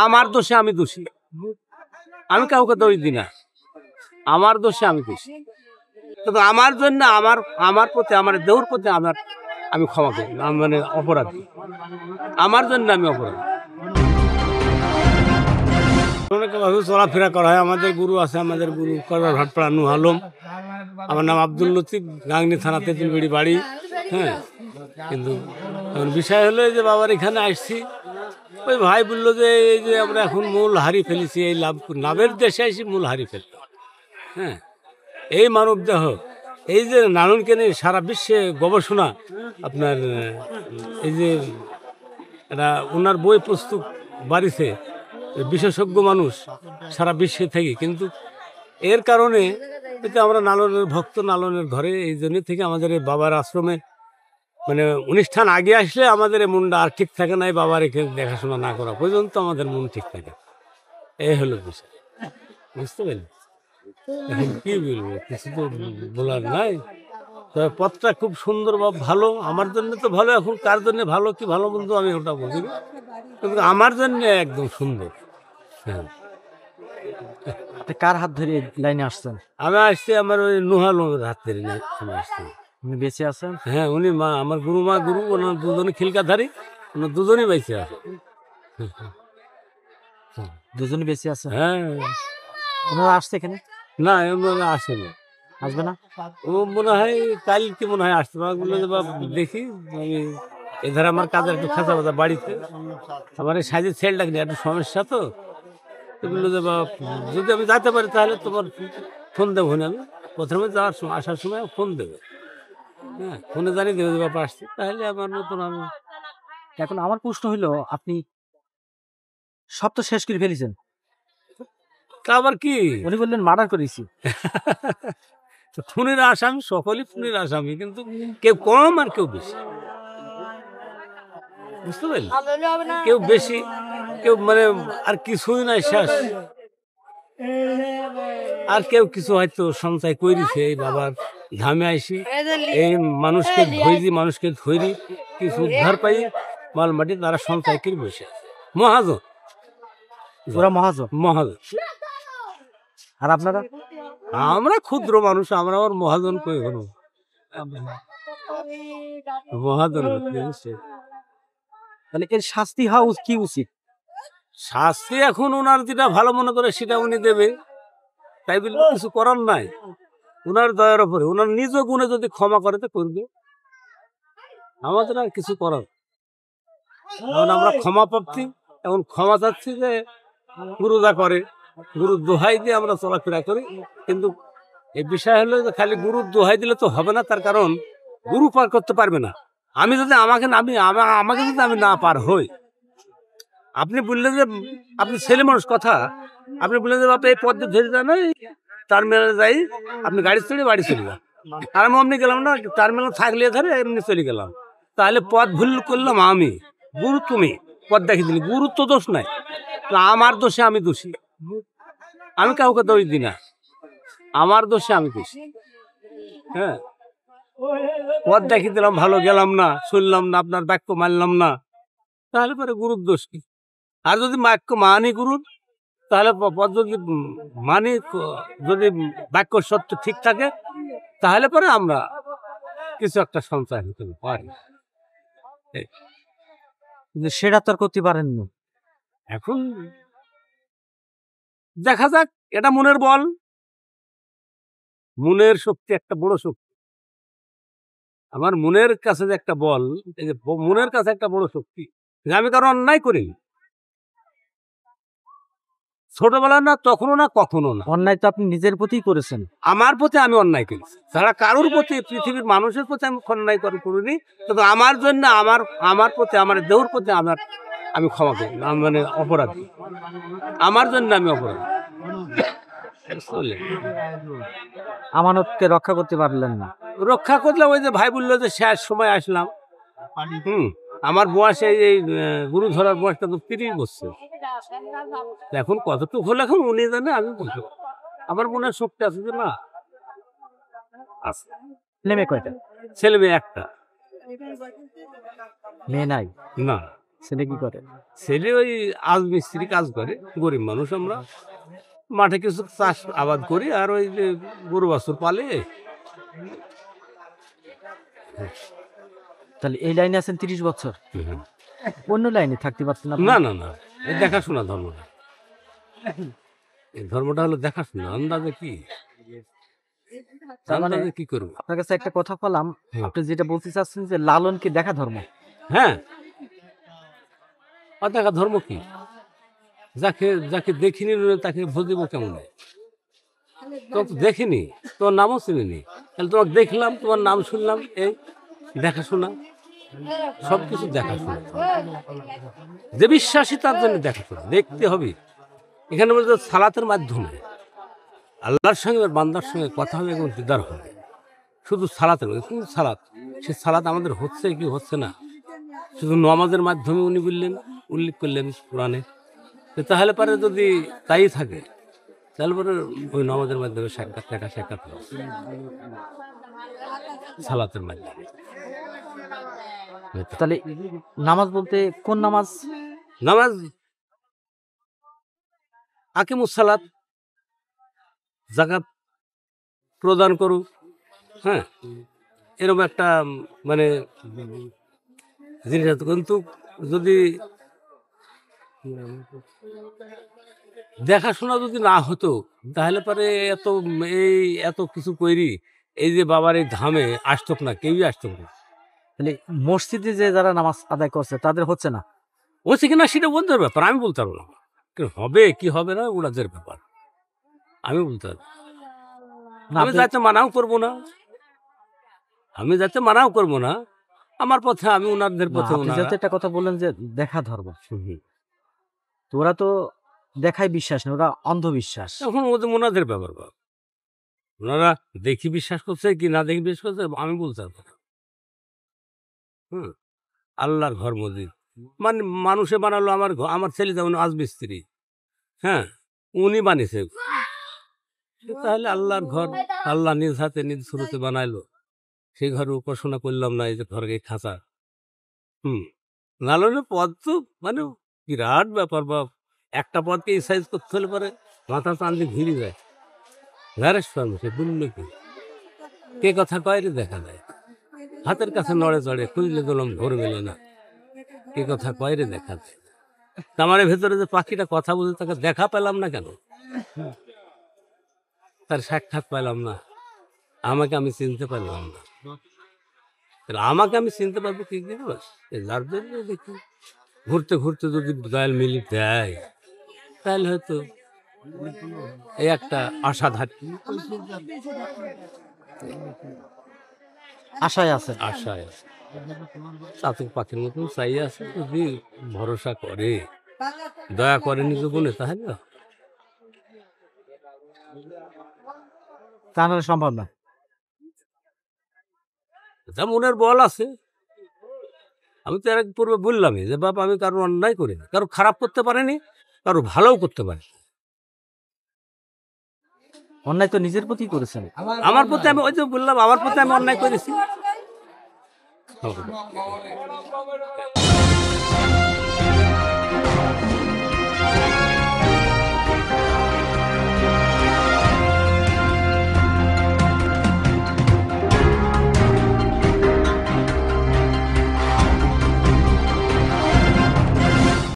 আমার দোষে আমি দোষী, আমি কাউকে দোষ দিই না, আমার দোষে আমি দোষী। কিন্তু আমার জন্য আমার প্রতি, আমার দেহর প্রতি আমি ক্ষমা করি, মানে অপরাধী, আমার জন্য আমি অপরাধী। অনেকভাবে চলাফেরা করা হয়। আমাদের গুরু আছে, আমাদের গুরু করবার ভাটপাড়া নূর আলম, আমার নাম আব্দুল লতিফ, গাংনী থানা, তেঁতুলবাড়ি বাড়ি। হ্যাঁ, কিন্তু বিষয় হলো যে বাবার এখানে আসছি, ওই ভাই বললো যে এই যে আমরা এখন মূল হারিয়ে ফেলেছি, এই লাভের দেশে আসি মূল হারিয়ে ফেলতে। হ্যাঁ, এই মানব দেহ, এই যে নানুনকে নিয়ে সারা বিশ্বে গবেষণা, আপনার এই যে এটা ওনার বই পুস্তক বাড়িতে, বিশেষজ্ঞ মানুষ সারা বিশ্বে থেকে, কিন্তু এর কারণে এতে আমরা লালনের ভক্ত, লালনের ঘরে, এই জন্য থেকে আমাদের এই বাবার আশ্রমে মানে অনুষ্ঠান আগে আসলে আমাদের এই মনটা আর ঠিক থাকে না, এই বাবার এখানে দেখাশোনা না করা পর্যন্ত আমাদের মন ঠিক থাকে। এই হলো বিষয়, বুঝতে পারলি? এখন কি বলবো, কিছু তো বলার নাই। তবে পথটা খুব সুন্দর বা ভালো, আমার জন্য তো ভালো। এখন কার জন্য ভালো কি ভালো মন্দ আমি ওটা বুঝি না, কিন্তু আমার জন্য একদম সুন্দর। হ্যাঁ, কার হাত ধরে লাইনে আসছেন? আমি আসছি আমার ওই নূর আলমের হাত ধরে আমি আসছি। উনি বেঁচে আছেন? হ্যাঁ, উনি আমার গুরু, ওনার দুজনে খিলকাধারী, ওনার দুজনই বেঁচে আছে। দুজনই বেঁচে আছে? হ্যাঁ। ওনারা আসছে এখানে? না, এমন আসেনি। আসবে না? ও মনে হয় কালকে মনে হয় আসতে পারে। বললো যে বাপ দেখি, আমি এধারে আমার কাজের একটু খাঁচা বাজা বাড়িতে, আমার এই সাইজের ছেলেটা কিনে একটু সমস্যা, তো বললো যে বাপ যদি আমি যেতে পারি তাহলে তোমার ফোন দেবো না, আমি প্রথমে যাওয়ার সময়, আসার সময় ফোন দেবে। হ্যাঁ, ফোনে জানিয়ে দেবে যে বাপ আসছে, তাহলে আমার নতুন আমি। এখন আমার প্রশ্ন হইলো, আপনি সব তো শেষ করে ফেলেছেন, তা আবার কি? উনি বললেন মার্ডার করেছি। খুনের আসামি, সকলেই খুনের আসামি, কিন্তু কেউ কম আর কেউ বেশি, বুঝতে পারলি? কেউ বেশি, কেউ মানে আর কিছুই নাই, শেষ। আর কেউ কিছু হয়তো সঞ্চয় করেছে, এই বাবার ধামে আইসি, এই মানুষকে ধৈরি কিছু উদ্ধার পাই মাল মাটি, তারা সঞ্চয় করে বসে মহাজন, ওরা মহাজন। আর আপনারা? আমরা ক্ষুদ্র মানুষ, আমরা আবার মহাজন কই হলো, মহাজন। তাহলে এর শাস্তি হওয়া কি উচিত? শাস্তি এখন ওনার যেটা ভালো মনে করে সেটা উনি দেবে, তাই বলে কিছু করার নাই। ওনার দয়ার উপরে, ওনার নিজ গুণে যদি ক্ষমা করে তো করবে, আমাদের আর কিছু করার। এখন আমরা ক্ষমা প্রাপ্তি, এখন ক্ষমা চাচ্ছি যে গুরু যা করে, গুরুর দোহাই দিয়ে আমরা চলাফেরা করি। কিন্তু এই বিষয় হলো যে খালি গুরুর দোহাই দিলে তো হবে না, তার কারণ গুরু পার করতে পারবে না। আমি যদি আমাকে যদি আমি না পার হই, আপনি বললেন যে আপনি ছেলে মানুষ কথা, আপনি বললেন যে বাপ এই পথ ধরে যান, টার্মিনালে যাই, আপনি গাড়ি চড়ে বাড়ি চলে যান, আর আমি অমনি গেলাম না, টার্মিনাল থাকলে ধরে এমনি চলে গেলাম, তাহলে পথ ভুল করলাম আমি, গুরু তুমি পথ দেখিয়ে দিলি, গুরুর তো দোষ নাই, আমার দোষে আমি দোষী, আমি কাউকে দোষ দিই না, আমার দোষে আমি দোষী। হ্যাঁ, পথ দেখিয়ে দিলাম, ভালো গেলাম না, শুনলাম না, আপনার বাক্য মানলাম না, তাহলে পরে গুরুর দোষ কি? আর যদি বাক্য মানি গুরুর, তাহলে পথ যদি মানি, যদি বাক্য সত্য ঠিক থাকে, তাহলে পরে আমরা কিছু একটা সঞ্চয় হতে পারি। কিন্তু সেটা তো আর করতে পারেননি। এখন দেখা যাক, এটা মনের বল, মনের শক্তি একটা বড় শক্তি। আমার মনের কাছে যে একটা বল, এই যে মনের কাছে একটা বড় শক্তি, আমি কারো অন্যায় করিনি, ছোটবেলা না, তখনও না, কখনো না। অন্যায় তো আপনি নিজের প্রতিই করেছেন। আমার প্রতি আমি অন্যায় করেছি, যারা কারোর প্রতি, পৃথিবীর মানুষের প্রতি আমি অন্যায় করিনি, কিন্তু আমার জন্য, আমার প্রতি, আমার দেহর প্রতি আমি ক্ষমা করি, মানে অপরাধী, আমার জন্য আমি অপরাধী। আমানতকে রক্ষা করতে পারলেন না। রক্ষা করলাম, ওই যে ভাই বললো যে শেষ সময় আসলাম। আমার বয়স, এই গুরু ধরার বয়সটা তো 30 বছর, এখন কতটুকু হলো এখন উনি জানে, আমি বলতে আমার মনের শক্তি আছে যে না আছে। ছেলে মেয়ে কয়টা? ছেলে মেয়ে একটা। মেয়ে নাই? না। ছেলে কি করে? ছেলে ওই আজ মিস্ত্রি কাজ করে, গরিব মানুষ আমরা, মাঠে কিছু চাষ আবাদ করি আর ওই যে গরু বাছুর পালে। তাহলে এই লাইনে আছেন 30 বছর, অন্য লাইনে থাকতে পারতেন আপনি? না না না, এই দেখাশোনা ধর্মটা, এই ধর্মটা হলো দেখাশোনা। আন্দাজে কি, তার মানে আন্দাজে কি করবো? আপনার কাছে একটা কথা বললাম, হুম। আপনি যেটা বলতে চাচ্ছেন যে লালনকে দেখা ধর্ম। হ্যাঁ, আর দেখা ধর্ম কি? যাকে যাকে দেখিনি তাকে বুঝিব কেমন? তোমাকে দেখিনি, তোমার নামও চিনিনি, তাহলে তোমাকে দেখলাম, তোমার নাম শুনলাম, এই দেখাশোনা, সব কিছু দেখাশোনা। যে বিশ্বাসী তার জন্য দেখাশোনা দেখতে হবে। এখানে বলতে সালাতের মাধ্যমে আল্লাহর সঙ্গে আর বান্দার সঙ্গে কথা হবে এবং দিদার হবে। শুধু সালাতের মধ্যে কোন সালাত, সে সালাত আমাদের হচ্ছে কি হচ্ছে না, শুধু নামাজের মাধ্যমে উনি বললেন, উল্লেখ করলেন কোরআনে। তো তাহলে পরে যদি তাই থাকে, তাহলে পরে ওই নামাজের মাধ্যমে সাক্ষাৎ দেখা, সাক্ষাৎ হবে সালাতের মাধ্যমে। তাহলে নামাজ বলতে কোন নামাজ? নামাজ আকিমুস সালাত, যাকাত প্রদান করুক, হ্যাঁ, এরকম একটা মানে জিনিস আছে। কিন্তু যদি দেখাশোনা যদি না হতো, তাহলে পরে এত কিছু করি, এই যে বাবার এই ধামে আসতো না, কেউই আসতো না। তাহলে মসজিদে যে যারা নামাজ আদায় করছে তাদের হচ্ছে না? ও কিনা সেটা ওদের ব্যাপার, আমি বলতে পারবো না। হবে কি হবে না ওনাদের ব্যাপার, আমি বলতে পারবো না, আমি যাতে মানাও করবো না, আমি যাতে মানাও করবো না, আমার পথে আমি ওনাদের পথে। আপনি যেহেতু একটা কথা বললেন যে দেখা ধর্ম, তো ওরা তো দেখায় বিশ্বাস না, ওরা অন্ধবিশ্বাস। এখন ওনাদের ব্যাপার বাবা, ওনারা দেখি বিশ্বাস করছে কি না দেখি বিশ্বাস করছে আমি বলতে পারবো না। আল্লাহর ঘর মসজিদ মানে মানুষে বানালো, আমার ছেলে যেমন আজ মিস্ত্রি, হ্যাঁ, উনি বানিয়েছে, তাহলে আল্লাহর ঘর আল্লাহ নিজ হাতে নিজ শুরুতে বানাইলো, সেই ঘরে উপাসনা করলাম না, এই যে ঘরকে খাঁচা। নালনের পদ তো মানে বিরাট ব্যাপার বাপ। একটা পদকে সাইজ করতে হলে পরে মাথা টান দিয়ে ঘিরে যায়। ঘরের সঙ্গে সে বললো কি, কে কথা কয় রে দেখা যায়, হাতের কাছে নড়ে চড়ে খুঁজলে দোলম ভোর মেলে না, কে কথা কয় রে দেখা যায়। আমার ভেতরে যে পাখিটা কথা বলছে তাকে দেখা পেলাম না কেন, তার সাক্ষাৎ পেলাম না, আমাকে আমি চিনতে পারলাম না। আমাকে আমি চিনতে পারবো কি করে? যার জন্য দেখি ঘুরতে ঘুরতে যদি দয়াল মিলি দেয়, তাহলে হয়তো এই একটা আশা ধারী, আশায় আছে। আশায় আছে, চাতক পাখির মতন চাই আছে। যদি ভরসা করে, দয়া করে নিজ গুণে, তাহলে তা নাহলে সম্ভব না। যা মনের বল আছে। আমি তো এর আগে পূর্বে বললামই যে বাপ, আমি কারো অন্যায় করিনি, কারো খারাপ করতে পারিনি, কারো ভালোও করতে পারি। অন্যায় তো নিজের প্রতি করেছেন। আমার প্রতি আমি ওই যে বললাম, আমার প্রতি আমি অন্যায় করেছি।